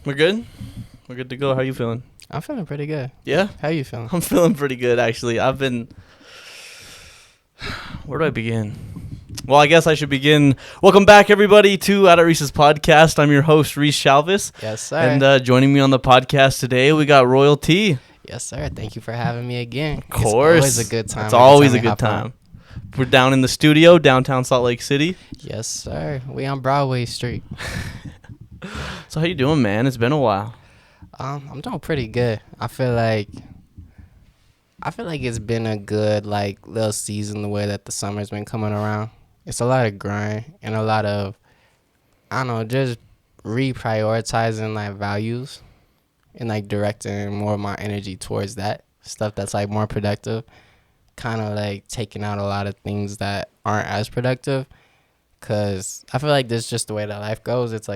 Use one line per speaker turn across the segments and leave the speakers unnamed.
We're good? We're good to go. How you feeling?
I'm feeling pretty good.
Yeah?
How you feeling?
I'm feeling pretty good, actually. Where do I begin? Well, I guess I should begin. Welcome back, everybody, to Out at Reese's podcast. I'm your host, Reese Shalvis.
Yes, sir.
And joining me on the podcast today, we got Royalty.
Yes, sir. Thank you for having me again.
Of course.
It's always a good time.
It's always a good time. We're down in the studio, downtown Salt Lake City.
Yes, sir. We on Broadway Street.
So how you doing, man? It's been a while.
I'm doing pretty good. I feel like it's been a good little season the way that the summer's been coming around. It's a lot of grind and a lot of just reprioritizing values and directing more of my energy towards that stuff that's more productive. Kind of taking out a lot of things that aren't as productive, cause I feel like this is just the way that life goes. It's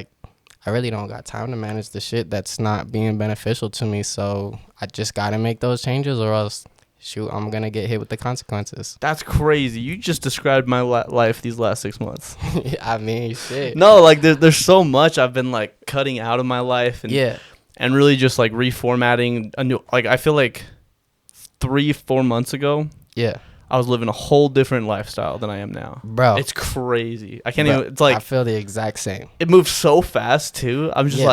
I really don't got time to manage the shit that's not being beneficial to me. So I just got to make those changes or else, shoot, I'm going to get hit with the consequences.
That's crazy. You just described my life these last 6 months.
I mean, shit.
No, there's so much I've been cutting out of my life and really just reformatting a new, I feel like 3-4 months ago.
Yeah.
I was living a whole different lifestyle than I am now.
Bro.
It's crazy. I can't even, it's
I feel the exact same.
It moves so fast too. I'm just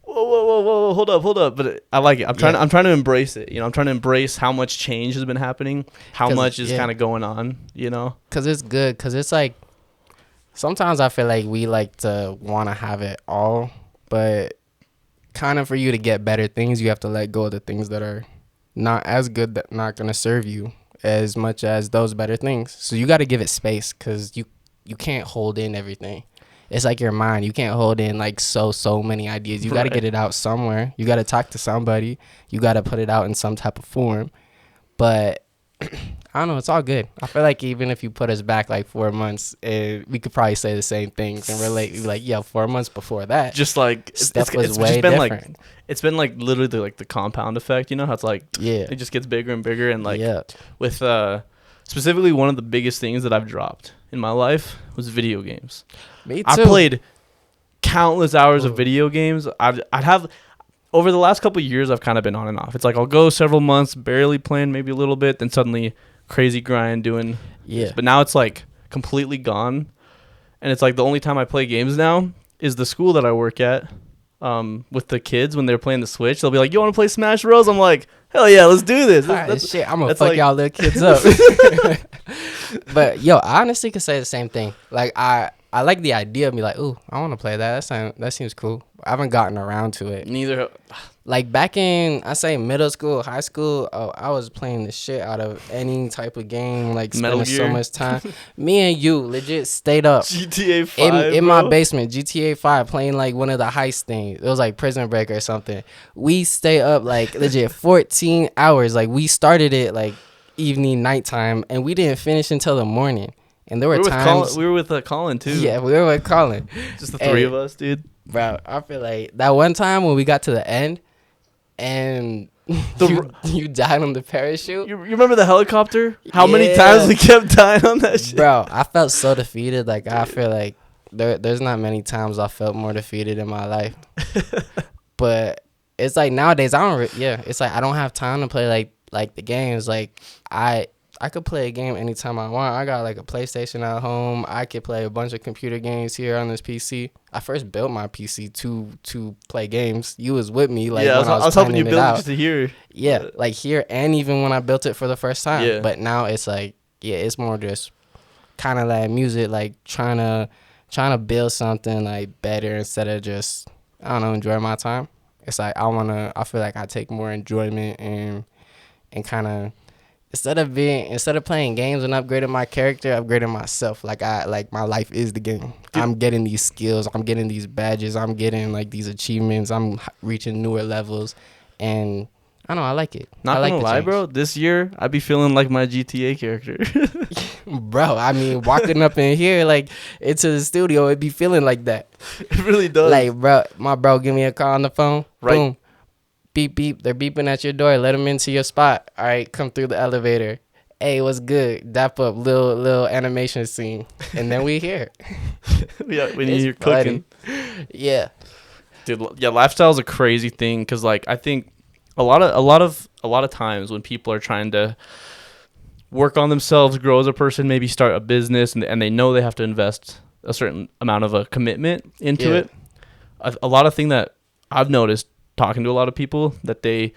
whoa, hold up. But I like it. I'm trying to embrace it. I'm trying to embrace how much change has been happening, how much is kind of going on, Cause
it's good. Cause it's sometimes I feel like we like to want to have it all, but kind of for you to get better things, you have to let go of the things that are not as good, that not going to serve you as much as those better things. So you got to give it space, because you can't hold in everything. It's like your mind. You can't hold in so many ideas. You got to get it out somewhere. You got to talk to somebody. You got to put it out in some type of form. But I don't know. It's all good. I feel like even if you put us back 4 months, we could probably say the same things and relate. 4 months before that,
just
stuff was way different.
It's been literally the compound effect. How it's it just gets bigger and bigger, and with specifically one of the biggest things that I've dropped in my life was video games.
Me too.
I played countless hours of video games. I'd have over the last couple of years, I've kind of been on and off. It's I'll go several months barely playing, maybe a little bit, then suddenly crazy grind doing this. But now it's completely gone, and it's the only time I play games now is the school that I work at. With the kids, when they're playing the Switch, they'll be like, "You want to play Smash Bros?" I'm like, "Hell yeah, let's do this."
Shit, I'm gonna fuck y'all little kids up. But yo, I honestly could say the same thing. I like the idea of me ooh, I want to play that. That seems cool. I haven't gotten around to it.
Neither.
Back in, I say middle school, high school, I was playing the shit out of any type of game, spending so much time. Me and you legit stayed up
GTA 5
in my basement, GTA 5, playing one of the heist things. It was Prison Break or something. We stay up legit 14 hours. We started it evening, nighttime, and we didn't finish until the morning. And there were times
we were with Colin too.
Yeah, we were with Colin.
Just the three of us, dude.
Bro, I feel that one time when we got to the end and you died on the parachute.
You remember the helicopter? How many times we kept dying on that shit?
Bro, I felt so defeated. I feel there's not many times I felt more defeated in my life. But it's nowadays I don't. It's I don't have time to play the games. I could play a game anytime I want. I got a PlayStation at home. I could play a bunch of computer games here on this PC. I first built my PC to play games. You was with me when I was helping you build it just
to here.
Yeah, here, and even when I built it for the first time. Yeah. But now it's it's more just kind of music, trying to build something better instead of just enjoy my time. It's I feel I take more enjoyment and kind of. Instead of playing games and upgrading my character, upgrading myself. My life is the game. I'm getting these skills. I'm getting these badges. I'm getting these achievements. I'm reaching newer levels, and I know I like it.
Not gonna lie, bro. This year I be feeling like my GTA character.
Bro, I mean, walking up in here into the studio, it be feeling like that.
It really does.
Bro, my bro, give me a call on the phone.
Right.
Boom. Beep, beep. They're beeping at your door. Let them into your spot. All right, come through the elevator. Hey, what's good? Dap up, little animation scene. And then we here.
Yeah, when you're cooking.
Yeah.
Dude, yeah, lifestyle is a crazy thing because, like, I think a lot of times when people are trying to work on themselves, grow as a person, maybe start a business, and they know they have to invest a certain amount of a commitment into it. A lot of thing that I've noticed talking to a lot of people that they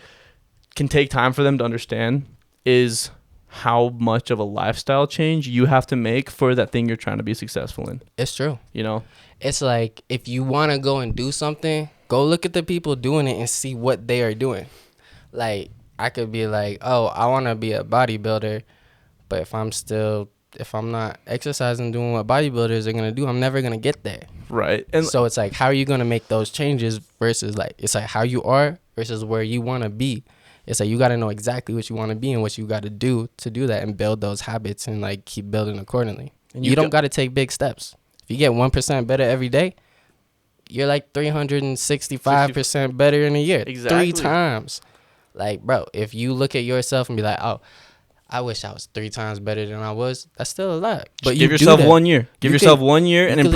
can take time for them to understand is how much of a lifestyle change you have to make for that thing you're trying to be successful in.
It's true.
You know?
It's like if you want to go and do something, go look at the people doing it and see what they are doing. Like, I could be like, oh, I want to be a bodybuilder, but if I'm not exercising, doing what bodybuilders are going to do, I'm never going to get there.
Right. And
so it's like, how are you going to make those changes versus like, it's like how you are versus where you want to be. It's like you got to know exactly what you want to be and what you got to do that and build those habits and like keep building accordingly. And you don't got to take big steps. If you get 1% better every day, you're like 365% better in a year.
Exactly.
3 times. Like, bro, if you look at yourself and be like, oh, I wish I was 3 times better than I was, that's still a lot. But
give yourself 1 year. Give yourself 1 year and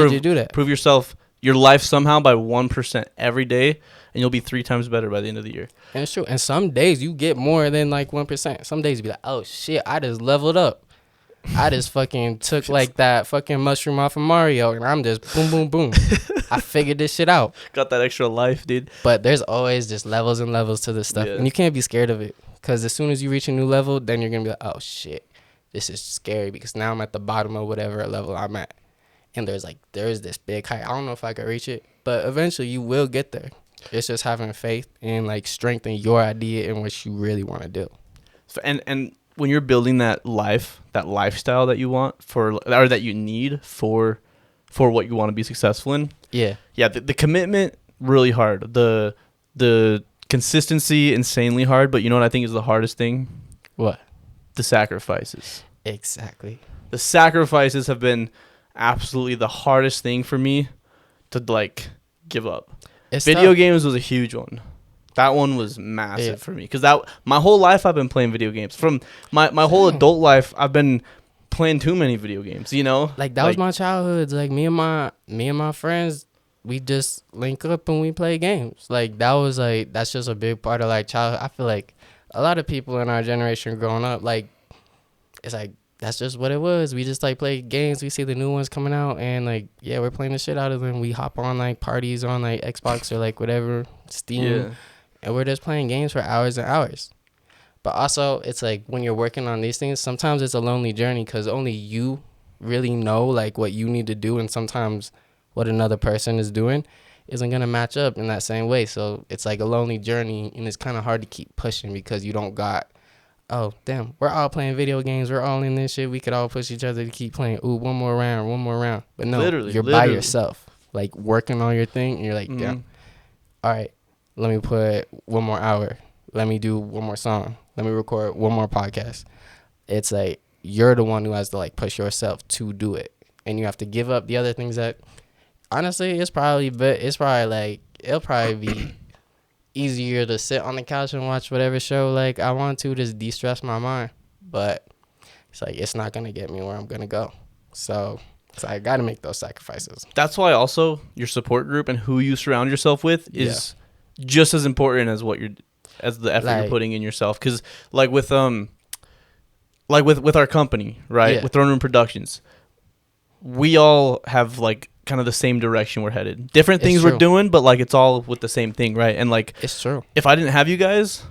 prove yourself your life somehow by 1% every day, and you'll be 3 times better by the end of the year.
And it's true. And some days you get more than like 1%. Some days you be like, oh shit, I just leveled up. I just fucking took like that fucking mushroom off of Mario, and I'm just boom, boom, boom. I figured this shit out.
Got that extra life, dude.
But there's always just levels and levels to this stuff, and you can't be scared of it. Because as soon as you reach a new level, then you're going to be like, oh, shit, this is scary because now I'm at the bottom of whatever level I'm at. And there's this big height. I don't know if I could reach it, but eventually you will get there. It's just having faith and, like, strength in your idea and what you really want to do.
So, and when you're building that lifestyle that you want or that you need for what you want to be successful in. Yeah, the commitment, really hard. The consistency, insanely hard, but you know what I think is the hardest thing?
What?
The sacrifices.
Exactly.
The sacrifices have been absolutely the hardest thing for me to, like, give up. Video games was a huge one. That one was massive for me because my whole life I've been playing video games. From my whole adult life, I've been playing too many video games, you know?
Like, that was my childhood. Like, me and my friends, we just link up and we play games. Like, that's just a big part of, like, childhood. I feel like a lot of people in our generation growing up, like, it's like, that's just what it was. We just, like, play games. We see the new ones coming out, and, like, yeah, we're playing the shit out of them. We hop on, like, parties on, like, Xbox or, like, whatever, Steam, and we're just playing games for hours and hours. But also, it's like, when you're working on these things, sometimes it's a lonely journey because only you really know, like, what you need to do, and sometimes what another person is doing isn't going to match up in that same way. So it's like a lonely journey, and it's kind of hard to keep pushing because you don't got, oh, damn, we're all playing video games. We're all in this shit. We could all push each other to keep playing. Ooh, one more round. But no, you're by yourself, like, working on your thing, and you're like, damn, all right, let me put 1 more hour. Let me do 1 more song. Let me record 1 more podcast. It's like you're the one who has to, like, push yourself to do it. And you have to give up the other things that, honestly, it'll probably be easier to sit on the couch and watch whatever show, like, I want to just de-stress my mind. But it's like, it's not going to get me where I'm going to go. So I got to make those sacrifices.
That's why also your support group and who you surround yourself with is just as important as as the effort you're putting in yourself. Because, like, with our company, right? With Throne Room Productions, we all have, like, kind of the same direction we're headed. Different things we're doing, but, like, it's all with the same thing, right? And, like,
it's true.
If I didn't have you guys,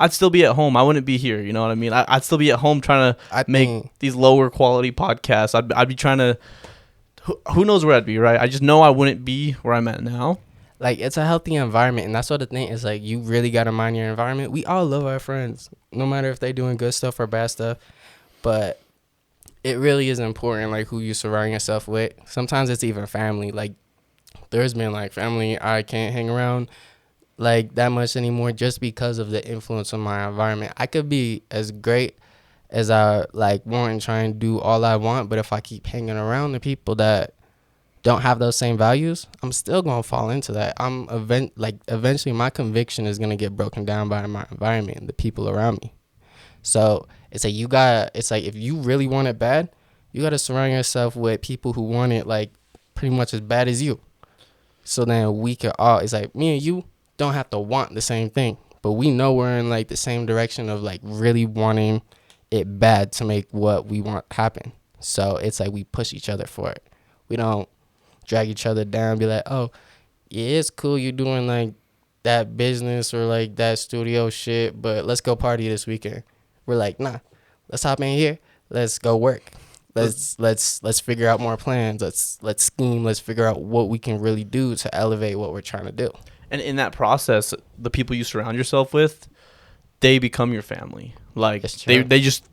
I'd still be at home. I wouldn't be here. You know what I mean? I'd still be at home trying to make these lower quality podcasts. I'd be trying to. Who knows where I'd be, right? I just know I wouldn't be where I'm at now.
Like, it's a healthy environment, and that's what the thing is. Like, you really got to mind your environment. We all love our friends, no matter if they're doing good stuff or bad stuff. But it really is important, like, who you surround yourself with. Sometimes it's even family. Like, there's been, like, family I can't hang around, like, that much anymore just because of the influence of my environment. I could be as great as I, like, want and try and do all I want, but if I keep hanging around the people that don't have those same values, I'm still going to fall into that. Eventually my conviction is going to get broken down by my environment and the people around me. So it's like if you really want it bad, you got to surround yourself with people who want it, like, pretty much as bad as you. So then we could all, it's like me and you don't have to want the same thing, but we know we're in like the same direction of like really wanting it bad to make what we want happen. So it's like we push each other for it. We don't drag each other down, be like, oh, yeah, it's cool you doing like that business or like that studio shit, but let's go party this weekend. We're like, nah, let's hop in here. Let's go work. Let's figure out more plans. Let's scheme. Let's figure out what we can really do to elevate what we're trying to do.
And in that process, the people you surround yourself with, they become your family. Like they just,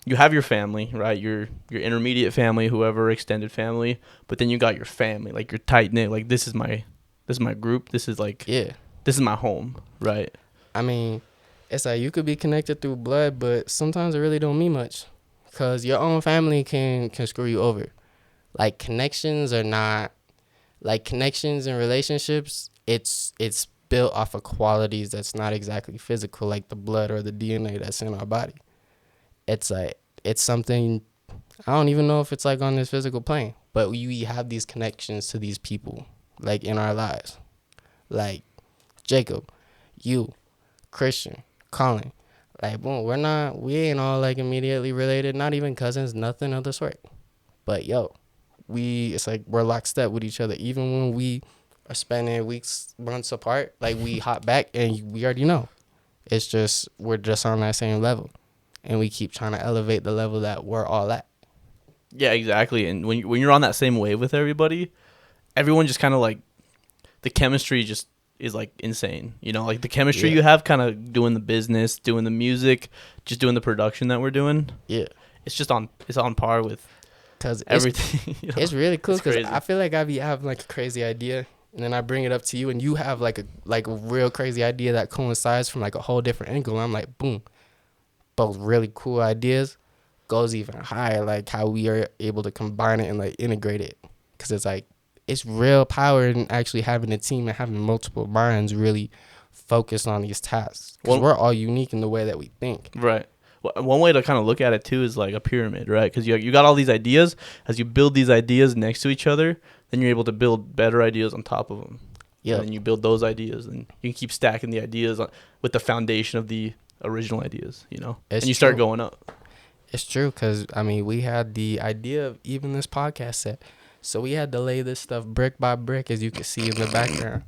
you have your family, right? Your intermediate family, whoever, extended family, but then you got your family, like your tight knit. Like this is my group. This is like,
Yeah,
this is my home, right?
I mean, it's like you could be connected through blood, but sometimes it really don't mean much, cause your own family can screw you over. Like connections are not, like connections and relationships. It's built off of qualities that's not exactly physical, like the blood or the DNA that's in our body. It's like, it's something, I don't even know if it's like on this physical plane, but we have these connections to these people like in our lives, like Jacob, you, Christian, Colin. Like, boom, we ain't all like immediately related, not even cousins, nothing of the sort. But yo, it's like we're lockstep with each other. Even when we are spending weeks, months apart, like we hop back and we already know. It's just, we're just on that same level. And we keep trying to elevate the level that we're all at.
Yeah, exactly. And when you're on that same wave with everybody, everyone just kind of like, the chemistry just is like insane. You know, like the chemistry you have kind of doing the business, doing the music, just doing the production that we're doing.
Yeah.
It's on par with everything. You know?
It's really cool because
crazy.
I feel like I have like a crazy idea, and then I bring it up to you, and you have like a real crazy idea that coincides from like a whole different angle. And I'm like, boom, both really cool ideas, goes even higher, like how we are able to combine it and like integrate it, because it's like, it's real power in actually having a team and having multiple minds really focused on these tasks, because we're all unique in the way that we think.
Right. Well, one way to kind of look at it too is like a pyramid, right? Because you got all these ideas. As you build these ideas next to each other, then you're able to build better ideas on top of them. Yeah. And then you build those ideas, and you can keep stacking the ideas with the foundation of the original ideas, you know? And you start going up.
It's true, because, I mean, we had the idea of even this podcast set. So we had to lay this stuff brick by brick, as you can see in the background.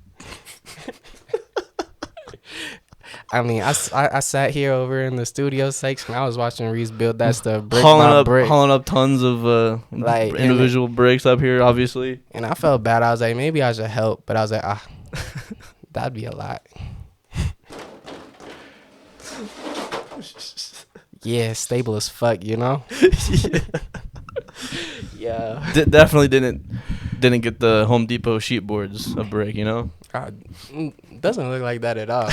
I mean, I sat here over in the studio section. I was watching Reese build that stuff brick by brick.
Hauling up tons of like individual bricks up here, obviously.
And I felt bad. I was like, maybe I should help. But I was like, that'd be a lot. Yeah, stable as fuck, you know? Yeah.
Definitely didn't get the Home Depot sheet boards of brick, you know?
Doesn't look like that at all.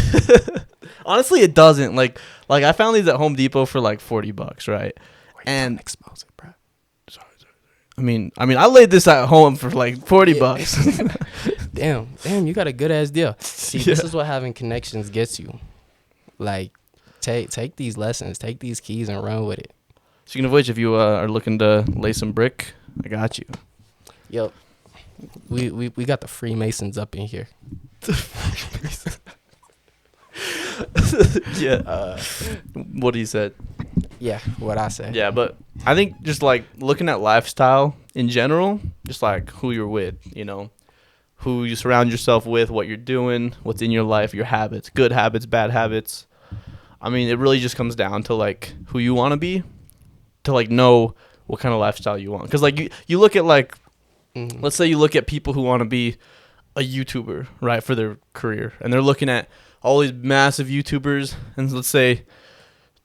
Honestly, it doesn't. Like I found these at Home Depot for like $40, right? And
expose it, bro.
Sorry. I mean, I laid this at home for like $40.
Damn, you got a good ass deal. See, this is what having connections gets you. Like, take these lessons, take these keys, and run with it.
Speaking of which, if you are looking to lay some brick, I got you.
Yep. We got the Freemasons up in here.
Yeah. What he said.
Yeah, what I said.
Yeah, but I think just like looking at lifestyle in general, just like who you're with, you know, who you surround yourself with, what you're doing, what's in your life, your habits, good habits, bad habits. I mean, it really just comes down to like who you want to be, to like know what kind of lifestyle you want. Because like you look at like, let's say you look at people who want to be a YouTuber, right, for their career, and they're looking at all these massive YouTubers, and let's say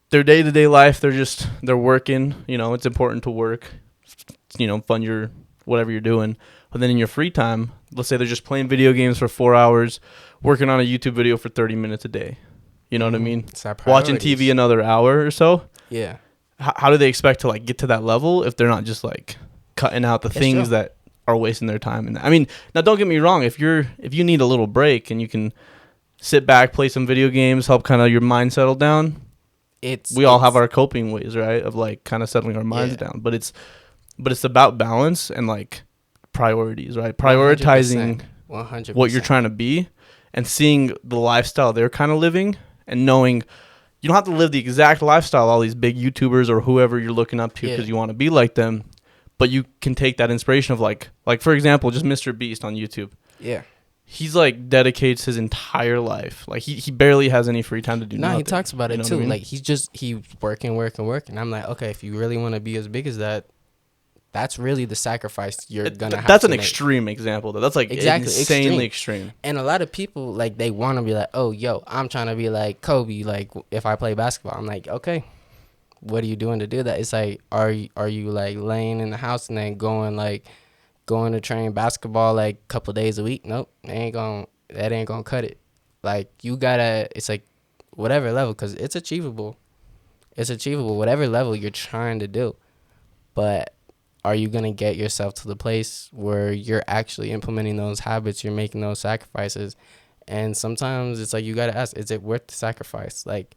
their day-to-day life, they're working, you know, it's important to work, you know, fund your whatever you're doing. But then in your free time, let's say they're just playing video games for 4 hours, working on a YouTube video for 30 minutes a day. You know what I mean? Watching TV another hour or so.
Yeah.
How do they expect to like get to that level if they're not just like cutting out the things that are wasting their time? And I mean, now don't get me wrong. If you need a little break and you can sit back, play some video games, help kind of your mind settle down. We all have our coping ways, right? Of like kind of settling our minds down. But it's about balance and like priorities, right? Prioritizing
100%.
what you're trying to be, and seeing the lifestyle they're kind of living, and knowing you don't have to live the exact lifestyle all these big YouTubers or whoever you're looking up to because you want to be like them, but you can take that inspiration of like for example, just Mr. Beast on YouTube.
Yeah.
He's like dedicates his entire life. Like he barely has any free time to do nothing.
He talks about it too. I mean? Like he's working. I'm like, okay, if you really want to be as big as that, that's really the sacrifice you're gonna have.
That's
to
an
make.
Extreme example though. That's like insanely extreme.
And a lot of people like they want to be like, oh, yo, I'm trying to be like Kobe. Like if I play basketball, I'm like, okay, what are you doing to do that? It's like, are you like laying in the house and then going to train basketball like a couple days a week? Nope, that ain't gonna cut it. Like you gotta, it's like whatever level, because it's achievable. It's achievable, whatever level you're trying to do. But are you gonna get yourself to the place where you're actually implementing those habits, you're making those sacrifices? And sometimes it's like you gotta ask, is it worth the sacrifice? Like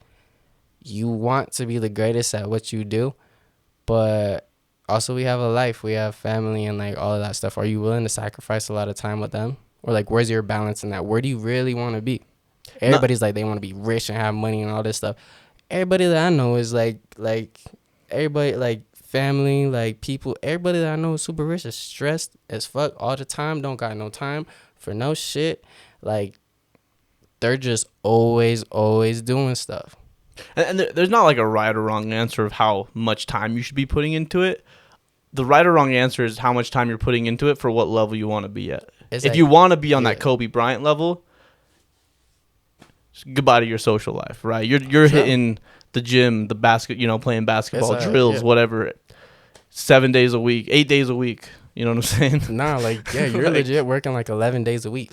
you want to be the greatest at what you do, but also we have a life, we have family, and like all of that stuff. Are you willing to sacrifice a lot of time with them? Or like where's your balance in that? Where do you really want to be? Everybody's like they want to be rich and have money and all this stuff. Everybody that I know is like everybody, like family, like people, everybody that I know is super rich is stressed as fuck all the time, don't got no time for no shit. Like they're just always doing stuff.
And there's not like a right or wrong answer of how much time you should be putting into it. The right or wrong answer is how much time you're putting into it for what level you want to be at. If you want to be on that Kobe Bryant level, goodbye to your social life, right? You're hitting the gym, the basket, playing basketball, drills, whatever, 7 days a week, 8 days a week. You know what I'm saying?
Nah, like, yeah, you're legit working like 11 days a week.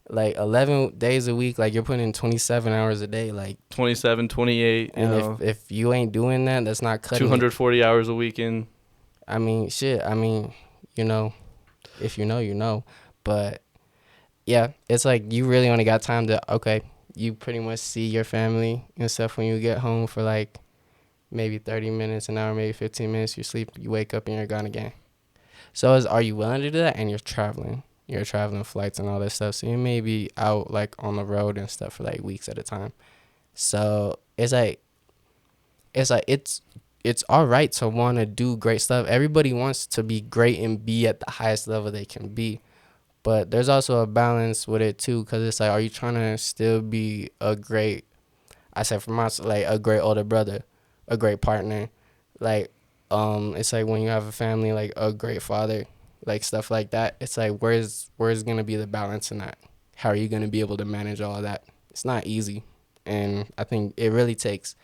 Like 11 days a week, like you're putting in 27 hours a day, like
27, 28.
And if you ain't doing that, that's not cutting
240 hours a week in.
I mean, shit. I mean, if you know, you know. But yeah, it's like you really only got time to, okay, you pretty much see your family and stuff when you get home for like maybe 30 minutes, an hour, maybe 15 minutes. You sleep, you wake up, and you're gone again. So are you willing to do that? And you're traveling. You're traveling flights and all this stuff. So you may be out like on the road and stuff for like weeks at a time. So it's all right to want to do great stuff. Everybody wants to be great and be at the highest level they can be. But there's also a balance with it too, because it's like, are you trying to still be a great, I said for myself, like a great older brother, a great partner, like it's like when you have a family, like a great father, like stuff like that. It's like where's gonna be the balance in that? How are you gonna be able to manage all of that? It's not easy, and I think it really takes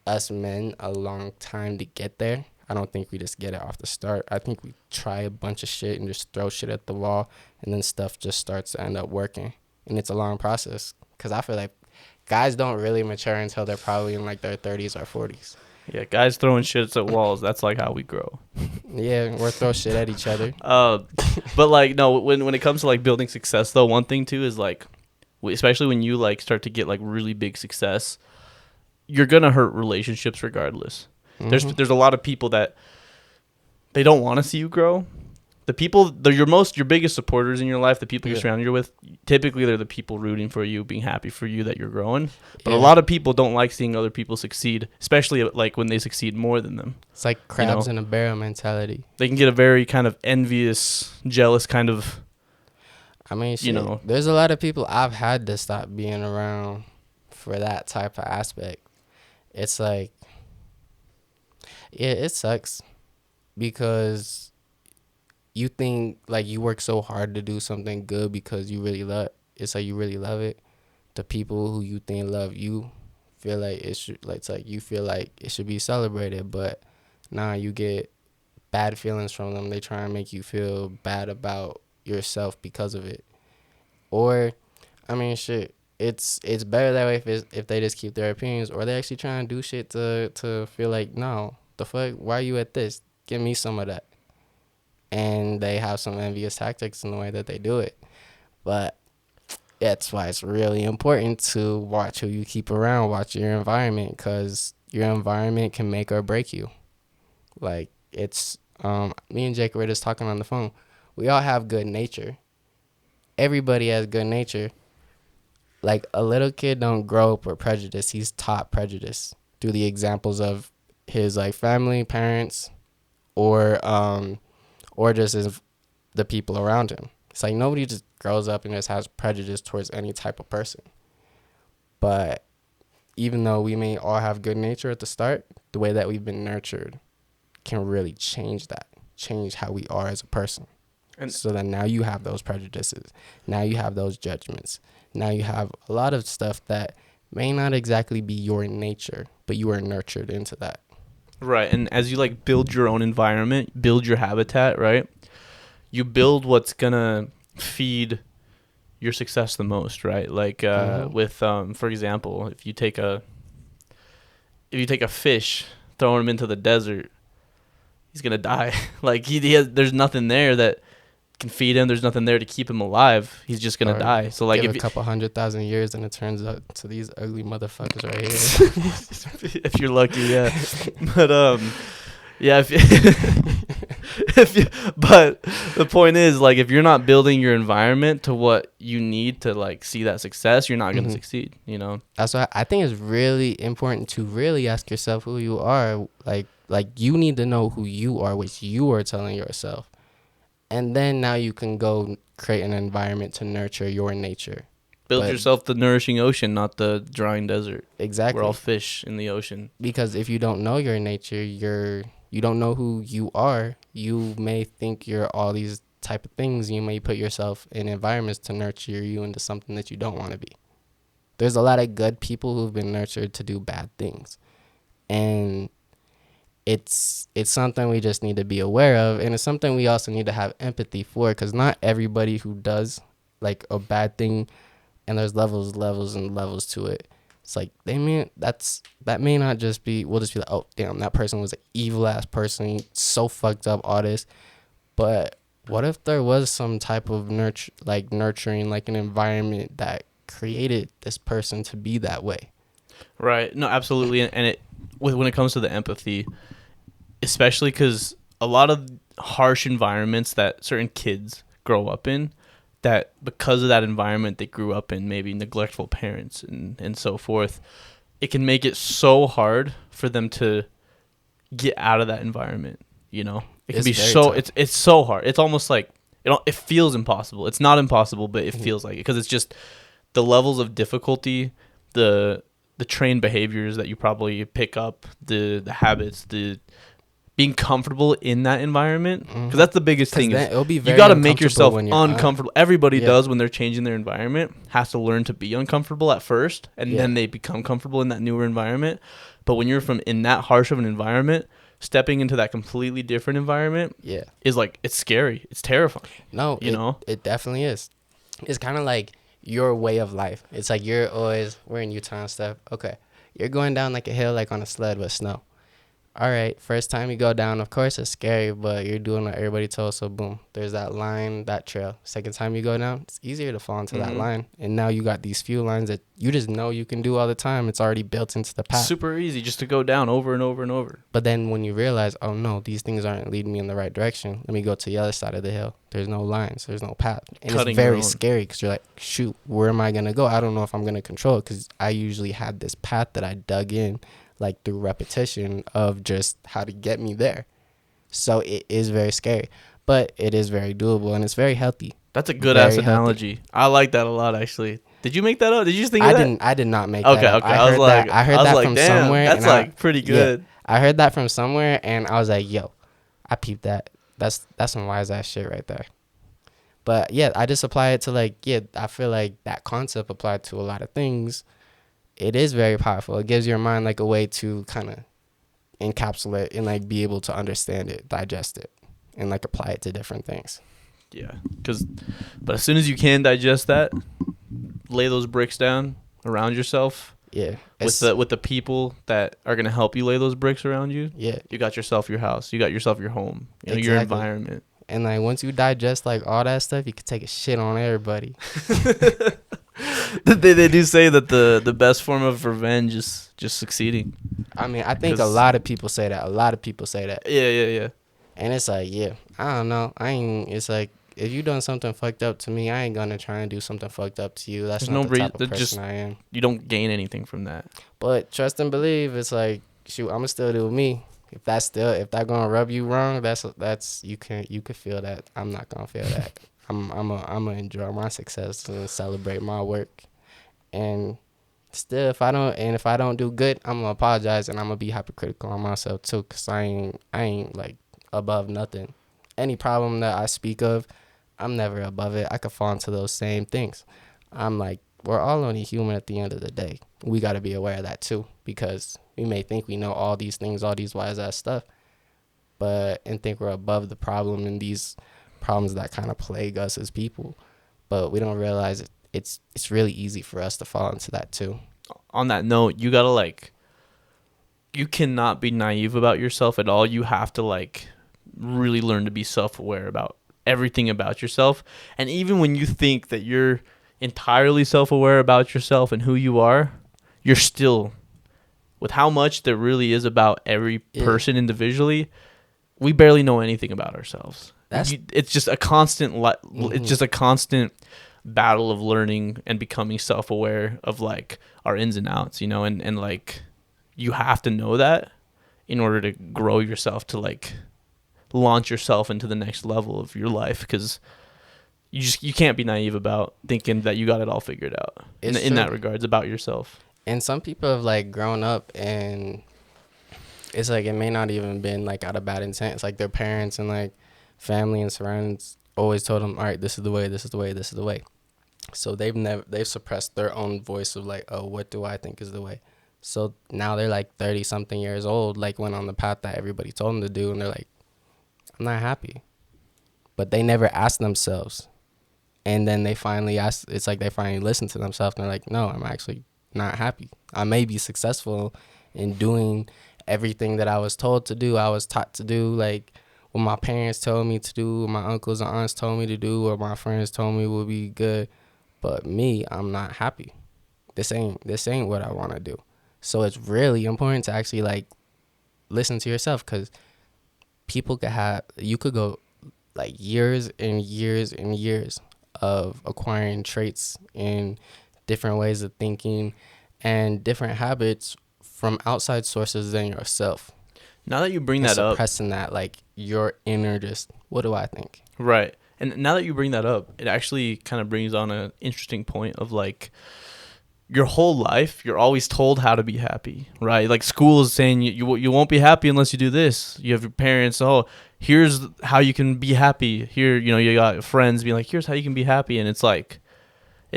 us men a long time to get there. I don't think we just get it off the start. I think we try a bunch of shit and just throw shit at the wall, and then stuff just starts to end up working. And it's a long process, because I feel like guys don't really mature until they're probably in like their 30s or 40s.
Yeah, guys throwing shit at walls. That's like how we grow.
Yeah, we're throw shit at each other.
But like, no, when it comes to like building success, though, one thing too is like, especially when you like start to get like really big success, you're gonna hurt relationships regardless. Mm-hmm. There's a lot of people that they don't want to see you grow. The people, your biggest supporters in your life, the people you're surrounded with, typically they're the people rooting for you, being happy for you that you're growing. But a lot of people don't like seeing other people succeed, especially like when they succeed more than them.
It's like crabs in a barrel mentality.
They can get a very kind of envious, jealous kind of.
I mean, shit, there's a lot of people I've had to stop being around for that type of aspect. It's like, yeah, it sucks because you think like you work so hard to do something good because you really love it. The people who you think love you feel like it should, like, it's like you feel like it should be celebrated, but nah, you get bad feelings from them. They try and make you feel bad about yourself because of it. Or, I mean, shit, it's better that way if they just keep their opinions, or they actually try and do shit to feel like, no, the fuck, why are you at this? Give me some of that. And they have some envious tactics in the way that they do it. But that's why it's really important to watch who you keep around, watch your environment, because your environment can make or break you. Like, it's, me and Jake were just talking on the phone. We all have good nature. everybody has good nature. Like, a little kid don't grow up with prejudice. He's taught prejudice through the examples of his like family, parents, or just the people around him. It's like nobody just grows up and just has prejudice towards any type of person. But even though we may all have good nature at the start, the way that we've been nurtured can really change how we are as a person. And so that now you have those prejudices. Now you have those judgments. Now you have a lot of stuff that may not exactly be your nature, but you are nurtured into that.
Right. And as you like build your own environment, build your habitat, right? You build what's going to feed your success the most, right? Like with for example, if you take a fish, throw him into the desert, he's going to die. Like there's nothing there that can feed him. There's nothing there to keep him alive. He's just going to die. So like
give
if
a couple 100,000 years and it turns out to these ugly motherfuckers right here.
If you're lucky, yeah. But yeah, but the point is, like, if you're not building your environment to what you need to like see that success, you're not going to succeed, you know.
That's why I think it's really important to really ask yourself who you are. Like you need to know who you are, which you are telling yourself. And then now you can go create an environment to nurture your nature.
Build yourself the nourishing ocean, not the drying desert.
Exactly.
We're all fish in the ocean.
Because if you don't know your nature, you don't know who you are, you may think you're all these type of things. You may put yourself in environments to nurture you into something that you don't want to be. There's a lot of good people who've been nurtured to do bad things. And it's something we just need to be aware of, and it's something we also need to have empathy for, because not everybody who does like a bad thing, and there's levels and levels to it. It's like that may not just be, we'll just be like, oh damn, that person was an evil ass person, so fucked up, all this. But what if there was some type of nurturing, like an environment that created this person to be that way?
Right. No, absolutely. And when it comes to the empathy, especially because a lot of harsh environments that certain kids grow up in, that because of that environment they grew up in, maybe neglectful parents and so forth, it can make it so hard for them to get out of that environment, you know? It can be so tough. It's so hard. It's almost like it feels impossible. It's not impossible, but it feels like it, because it's just the levels of difficulty, the trained behaviors that you probably pick up, the habits, the being comfortable in that environment, because that's the biggest thing.
It'll be very
you got to make yourself uncomfortable. Everybody
Yeah.
does when they're changing their environment, has to learn to be uncomfortable at first, and then they become comfortable in that newer environment. But when you're in that harsh of an environment, stepping into that completely different environment is like, it's scary. It's terrifying.
No, it definitely is. It's kind of like your way of life. It's like we're in Utah and stuff. Okay, you're going down like a hill, like on a sled with snow. All right, first time you go down, of course it's scary, but you're doing what everybody told, so boom, there's that line, that trail. Second time you go down, it's easier to fall into that line, and now you got these few lines that you just know you can do all the time. It's already built into the path.
Super easy just to go down over and over and over.
But then when you realize, oh no, these things aren't leading me in the right direction, let me go to the other side of the hill. There's no lines, there's no path, and it's very scary, because you're like, shoot, where am I gonna go? I don't know if I'm gonna control it, because I usually had this path that I dug in, like through repetition of just how to get me there. So it is very scary, but it is very doable, and it's very healthy.
That's a good ass analogy. Healthy. I like that a lot, actually. Did you make that up? Did you just think of that?
I did not make that up.
Okay. I heard that
from somewhere.
That's like pretty good.
Yeah, I heard that from somewhere, and I was like, yo, I peeped that. That's some wise ass shit right there. But yeah, I just apply it to I feel like that concept applied to a lot of things. It is very powerful. It gives your mind like a way to kind of encapsulate and like be able to understand it, digest it, and like apply it to different things.
Yeah, but as soon as you can digest that, lay those bricks down around yourself.
Yeah,
with the people that are gonna help you lay those bricks around you.
Yeah,
you got yourself your house. You got yourself your home. You know, your environment.
And like once you digest like all that stuff, you can take a shit on everybody.
They do say that the best form of revenge is just succeeding.
I mean, I think a lot of people say that.
Yeah.
And it's like, I don't know. It's if you done something fucked up to me, I ain't gonna try and do something fucked up to you. That's
There's
not
no
the type
reason.
of person I am.
You don't gain anything from that.
But trust and believe, it's like, shoot, I'ma still do me. If that gonna rub you wrong, that's you could feel that. I'm not gonna feel that. I'm gonna enjoy my success and celebrate my work. And still, if I don't do good, I'm gonna apologize and I'm gonna be hypocritical on myself too, cause I ain't like above nothing. Any problem that I speak of, I'm never above it. I could fall into those same things. I'm like, we're all only human at the end of the day. We got to be aware of that too, because we may think we know all these things, all these wise ass stuff, and think we're above the problem and these problems that kind of plague us as people. But we don't realize it's really easy for us to fall into that too.
On that note, you gotta you cannot be naive about yourself at all. You have to really learn to be self-aware about everything about yourself. And even when you think that you're entirely self-aware about yourself and who you are, you're still, with how much there really is about every person individually, we barely know anything about ourselves. It's just a constant it's just a constant battle of learning and becoming self-aware of our ins and outs, and you have to know that in order to grow yourself, to launch yourself into the next level of your life, because you can't be naive about thinking that you got it all figured out in that regards about yourself.
And some people have grown up and it's it may not even been out of bad intent. It's their parents and family and surroundings always told them, all right, this is the way, this is the way, this is the way. So they've suppressed their own voice of oh, what do I think is the way? So now they're 30 something years old, went on the path that everybody told them to do, and they're I'm not happy. But they never asked themselves. And then they finally they finally listen to themselves and they're no, I'm actually not happy. I may be successful in doing everything that I was told to do, I was taught to do, what my parents told me to do, what my uncles and aunts told me to do, or my friends told me would be good. But me, I'm not happy. This ain't what I want to do. So it's really important to actually listen to yourself, because you could go years and years and years of acquiring traits and different ways of thinking and different habits from outside sources than yourself.
Now that you bring that up,
suppressing that your inner just, what do I think?
Right. And now that you bring that up, it actually kind of brings on an interesting point of your whole life, you're always told how to be happy, right? School is saying you won't be happy unless you do this. You have your parents, oh, here's how you can be happy. Here, you got friends being here's how you can be happy. And it's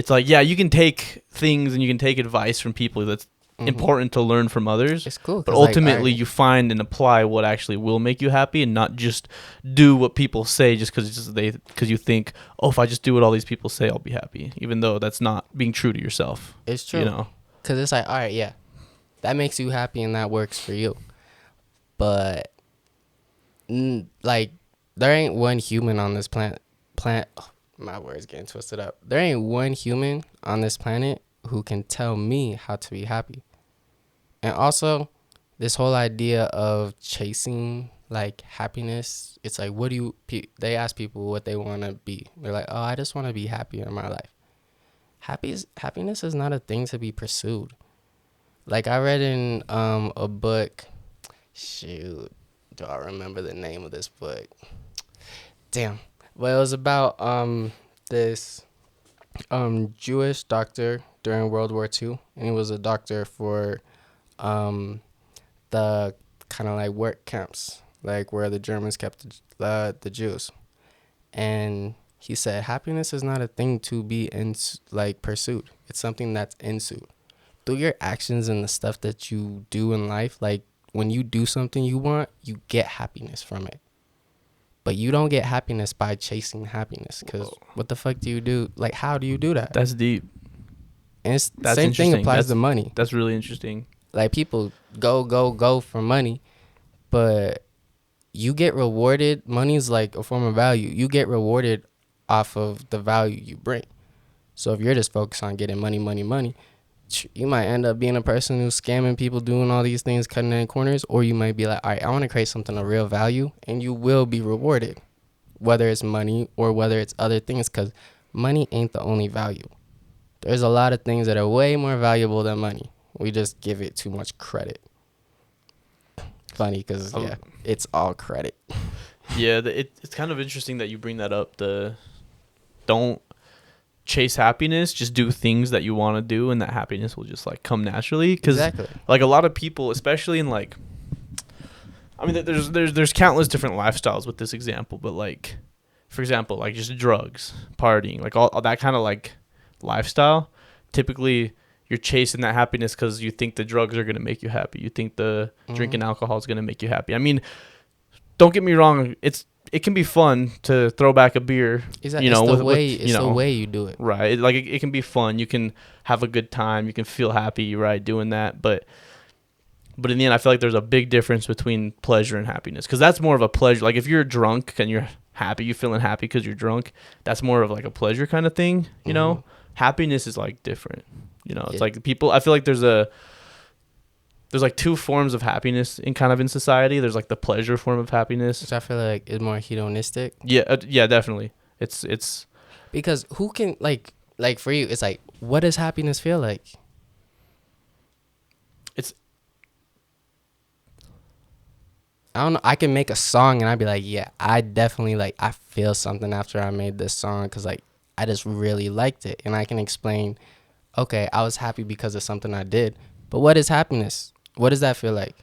yeah, you can take things and you can take advice from people that's important to learn from others.
It's cool.
But ultimately, you find and apply what actually will make you happy, and not just do what people say just because you think, oh, if I just do what all these people say, I'll be happy. Even though that's not being true to yourself.
It's true. Because it's all right, yeah, that makes you happy and that works for you. But there ain't one human on this planet. Oh, my words getting twisted up. There ain't one human on this planet who can tell me how to be happy. And also, this whole idea of chasing happiness, it's what do you, they ask people what they want to be. They're oh, I just want to be happy in my life. Happiness is not a thing to be pursued. I read in a book, shoot, do I remember the name of this book? Damn. Well, it was about this Jewish doctor during World War II, and he was a doctor for the kind of work camps, where the Germans kept the Jews. And he said happiness is not a thing to be pursued. It's something that's ensued through your actions and the stuff that you do in life. When you do something you want, you get happiness from it. But you don't get happiness by chasing happiness, because what the fuck do you do? How do you do that?
That's deep.
And it's the same thing applies to money.
That's really interesting.
People go for money, but you get rewarded. Money's a form of value. You get rewarded off of the value you bring. So if you're just focused on getting money, you might end up being a person who's scamming people, doing all these things, cutting in corners, or you might be all right, I want to create something of real value, and you will be rewarded whether it's money or whether it's other things, because money ain't the only value. There's a lot of things that are way more valuable than money. We just give it too much credit. Funny because, yeah, it's all credit.
Yeah, it's kind of interesting that you bring that up. Don't chase happiness, just do things that you want to do, and that happiness will just like come naturally. Because
Exactly.
like a lot of people, especially in like, I mean, there's countless different lifestyles with this example, but like, for example, like just drugs, partying, like all that kind of like lifestyle. Typically, you're chasing that happiness because you think the drugs are gonna make you happy. You think the drinking alcohol is gonna make you happy. I mean, don't get me wrong. It can be fun to throw back a beer.
Exactly.
You know,
it's the way you do it.
Right. It can be fun. You can have a good time. You can feel happy, right, doing that. But in the end, I feel like there's a big difference between pleasure and happiness, because that's more of a pleasure. Like if you're drunk and you're happy, you're feeling happy because you're drunk. That's more of like a pleasure kind of thing. You know, happiness is like different. You know, it's like people. I feel like there's like two forms of happiness in society. There's like the pleasure form of happiness,
Which I feel like is more hedonistic.
Yeah, yeah, definitely. It's
because who can like for you? It's like, what does happiness feel like? I don't know. I can make a song and I'd be like, yeah, I definitely like, I feel something after I made this song because like I just really liked it, and I can explain, okay, I was happy because of something I did. But what is happiness? What does that feel like?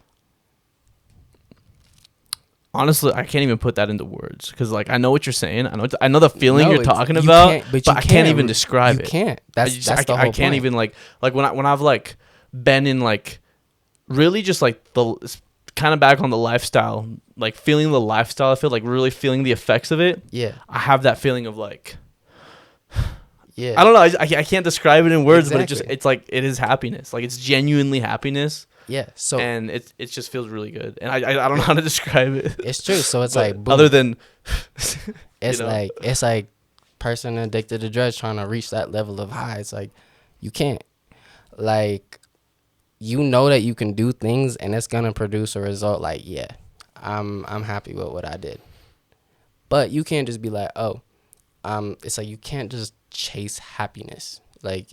Honestly, I can't even put that into words, because like I know what you're saying. I know the feeling you're talking about, but I can't even describe it.
You can't. That's the whole
I can't
point.
even like when I've like been in like really just like the kind of back on the lifestyle, like feeling the lifestyle. I feel like really feeling the effects of it.
Yeah.
I have that feeling of like,
yeah.
I don't know. I can't describe it in words,
Exactly.
but it's like it is happiness. Like it's genuinely happiness.
Yeah. So
and it just feels really good, and I don't know how to describe it.
It's true. So it's like, boom.
Other than
it's like person addicted to drugs trying to reach that level of high. It's like you can't. Like, you know that you can do things and it's gonna produce a result. Like, yeah, I'm happy with what I did. But you can't just be like, oh, it's like you can't just chase happiness. Like,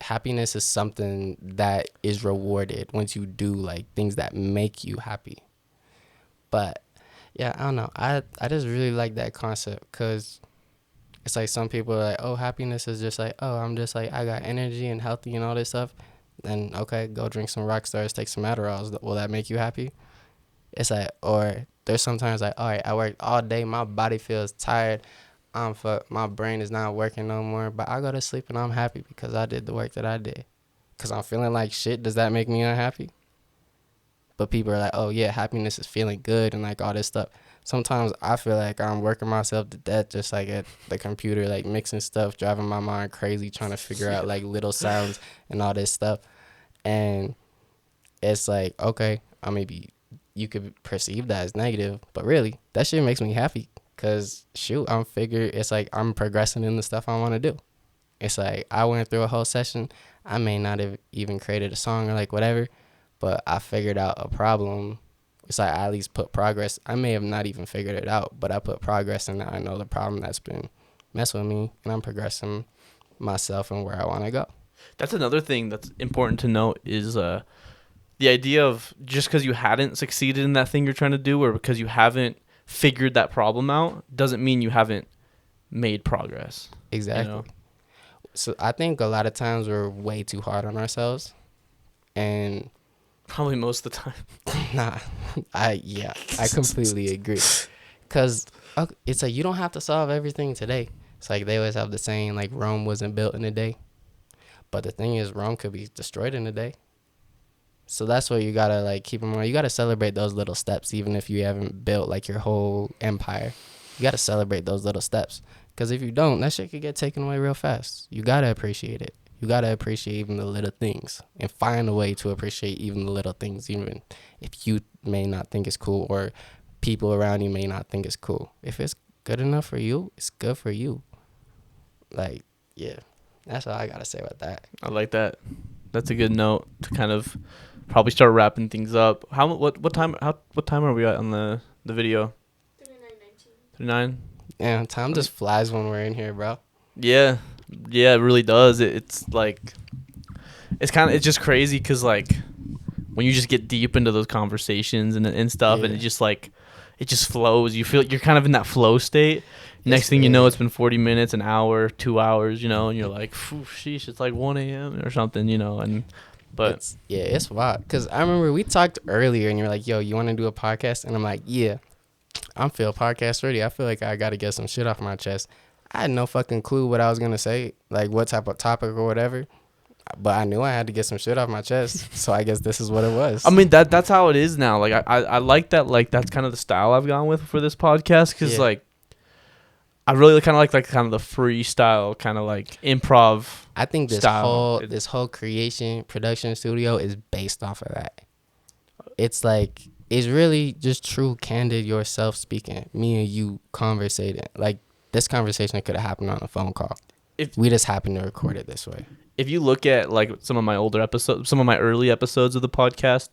happiness is something that is rewarded once you do like things that make you happy. But yeah, I don't know. I just really like that concept, because it's like some people are like, oh, happiness is just like, oh, I'm just like, I got energy and healthy and all this stuff. Then okay, go drink some Rockstars, take some Adderalls. Will that make you happy? It's like, or there's sometimes like, all right, I worked all day, my body feels tired. My brain is not working no more, but I go to sleep and I'm happy because I did the work that I did. Because I'm feeling like shit. Does that make me unhappy? But people are like, oh yeah, happiness is feeling good and like all this stuff. Sometimes I feel like I'm working myself to death just like at the computer, like mixing stuff, driving my mind crazy, trying to figure out like little sounds and all this stuff. And it's like, okay, maybe you could perceive that as negative, but really that shit makes me happy. Cause shoot, it's like I'm progressing in the stuff I want to do. It's like I went through a whole session. I may not have even created a song or like whatever, but I figured out a problem. It's like I at least put progress. I may have not even figured it out, but I put progress in that. I know the problem that's been messing with me, and I'm progressing myself and where I want to go.
That's another thing that's important to note is the idea of just because you hadn't succeeded in that thing you're trying to do, or because you haven't figured that problem out, doesn't mean you haven't made progress.
Exactly. You know? So I think a lot of times we're way too hard on ourselves, and
probably most of the time.
Nah, I completely agree. Cause it's like you don't have to solve everything today. It's like they always have the saying like Rome wasn't built in a day, but the thing is Rome could be destroyed in a day. So that's what you gotta like keep in mind. You gotta celebrate those little steps, even if you haven't built like your whole empire. You gotta celebrate those little steps, cause if you don't, that shit could get taken away real fast. You gotta appreciate it. You gotta appreciate even the little things and find a way to appreciate even the little things, even if you may not think it's cool or people around you may not think it's cool. If it's good enough for you, it's good for you. Like, yeah, that's all I gotta say about that.
I like that. That's a good note to kind of probably start wrapping things up. What time are we at on the video?
39:19.
39.
Yeah, time just flies when we're in here, bro.
Yeah, it really does. It's like it's just crazy because like when you just get deep into those conversations and stuff, and it just flows. You feel you're kind of in that flow state. Next thing you know, it's been 40 minutes, an hour, 2 hours, and you're like, sheesh, it's like 1 a.m. or something, but
it's wild. Because I remember we talked earlier, and you're like, yo, you want to do a podcast? And I'm like, yeah, I'm feel podcast ready. I feel like I got to get some shit off my chest. I had no fucking clue what I was going to say, like what type of topic or whatever. But I knew I had to get some shit off my chest, so I guess this is what it was.
I mean, that's how it is now. Like, I like that. Like, that's kind of the style I've gone with for this podcast, because like, I really kind of like kind of the freestyle kind of like improv.
I think this
style.
whole creation production studio is based off of that. It's like it's really just true, candid yourself speaking. Me and you conversating. Like this conversation could have happened on a phone call. If we just happened to record it this way.
If you look at like some of my older episodes, some of my early episodes of the podcast,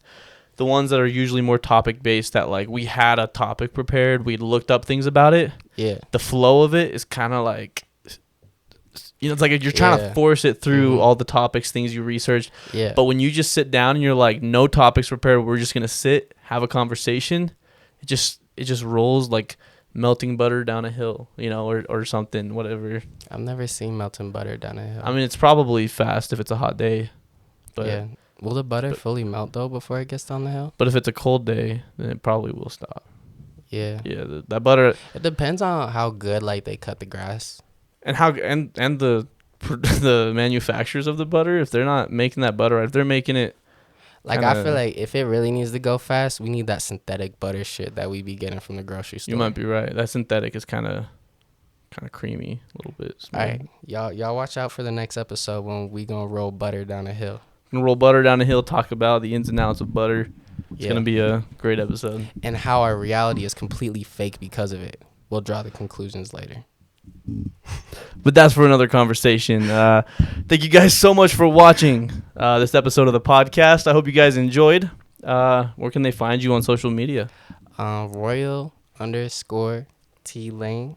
the ones that are usually more topic based, that like we had a topic prepared, we looked up things about it. Yeah. The flow of it is kind of like, it's like you're trying to force it through all the topics, things you researched. Yeah. But when you just sit down and you're like, no topics prepared, we're just gonna sit, have a conversation. It just rolls like melting butter down a hill, or something, whatever.
I've never seen melting butter down a hill.
I mean, it's probably fast if it's a hot day, but yeah.
Will the butter fully melt though before it gets down the hill?
But if it's a cold day, then it probably will stop.
Yeah.
Yeah, that butter.
It depends on how good like they cut the grass.
And how and the manufacturers of the butter, if they're not making that butter right, if they're making it
like I feel like if it really needs to go fast, we need that synthetic butter shit that we be getting from the grocery store.
You might be right. That synthetic is kind of creamy, a little bit smooth.
All right, y'all watch out for the next episode when we gonna roll butter down a hill.
Gonna roll butter down the hill, talk about the ins and outs of butter. It's gonna be a great episode.
And how our reality is completely fake because of it. We'll draw the conclusions later.
But that's for another conversation. Thank you guys so much for watching this episode of the podcast. I hope you guys enjoyed. Where can they find you on social media?
Royal_T Lane.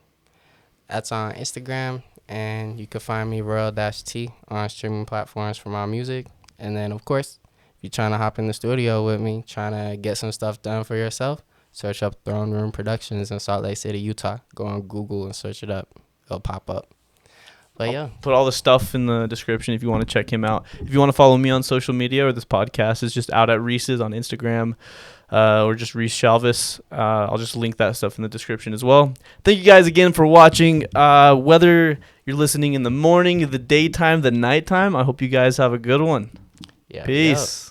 That's on Instagram. And you can find me Royal-T on streaming platforms for my music. And then, of course, if you're trying to hop in the studio with me, trying to get some stuff done for yourself, search up Throne Room Productions in Salt Lake City, Utah. Go on Google and search it up. It'll pop up. But
I'll put all the stuff in the description if you want to check him out. If you want to follow me on social media, or this podcast is just out at Reese's on Instagram, or just Reese Shalvis, I'll just link that stuff in the description as well. Thank you guys again for watching. Whether you're listening in the morning, the daytime, the nighttime, I hope you guys have a good one. Yeah, peace.